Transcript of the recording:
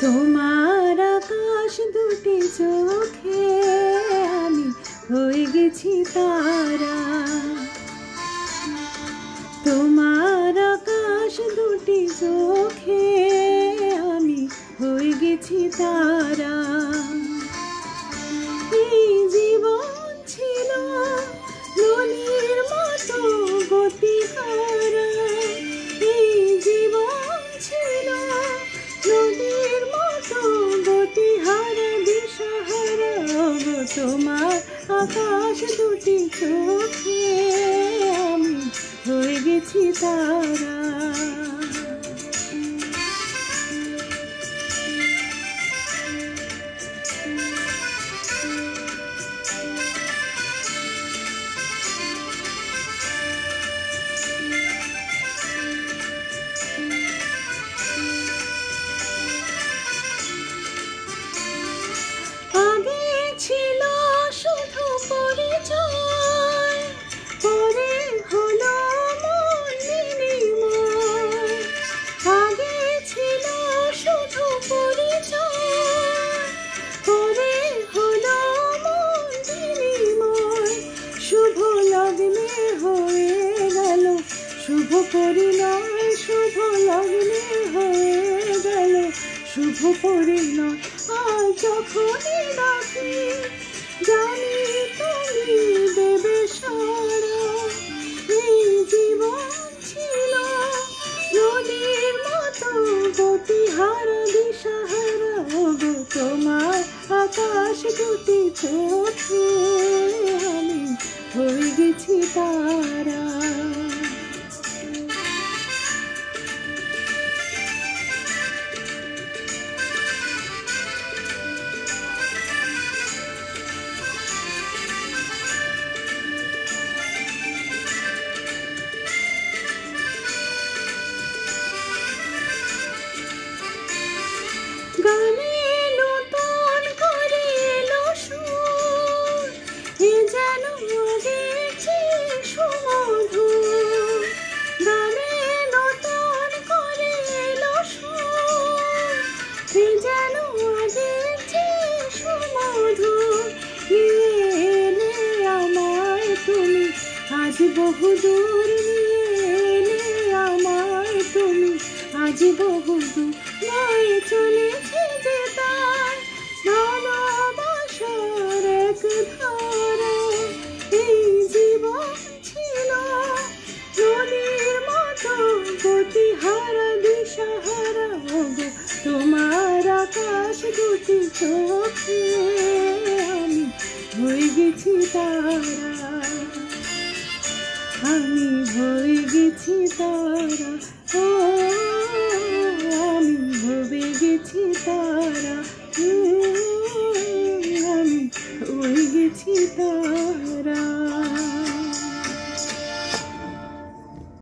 তোমার আকাশ দুটি চোখে আমি হয়ে গেছি তারা। তোমার আকাশ দুটি চোখে আমি হয়ে গেছি তারা। এই জীবন ছিল নদীর মতো গতিহারা। এই জীবন ছিল নদীর মতো গতিহারা দিশাহারা। তোমার আকাশ দুটি চোখে আমি হয়ে গেছি তারা। ছিল শুধু পরিচয়, পরে হলো মন বিনিময়। আগে ছিল শুধু পরিচয়, পরে হলো মন বিনিময়। শুভ লগ্নে হয়ে গেল শুভ পরিণয়। শুভ লগ্নে হয়ে গেল শুভ পরিণয়। আর যখনই ডাকি জানি তুমি দেবে সারা। এই জীবন ছিল নদীর মতো গতিহারা দিশাহারা। ওগো তোমার আকাশ দুটি চোখে আমি হয়ে গেছি তারা। গানে নতুন করে এলো সুর, এ যেন আগের চেয়ে সুমধুর। গানে নতুন করে এলো সুর, এ যেন আগের চেয়ে সুমধুর। নিয়ে এলে আমায় তুমি আজ বহুদূর। নিয়ে এলে আমায় তুমি আজ বহুদূর। নয় চলেছে যে তার ভালোবাসার এক ধারা। এই জীবন ছিল নদীর মতো গতিহারা দিশাহারা। ওগো তোমার আকাশ দুটি চোখে আমি হয়ে গেছি তারা। আমি হয়ে গেছি তারা।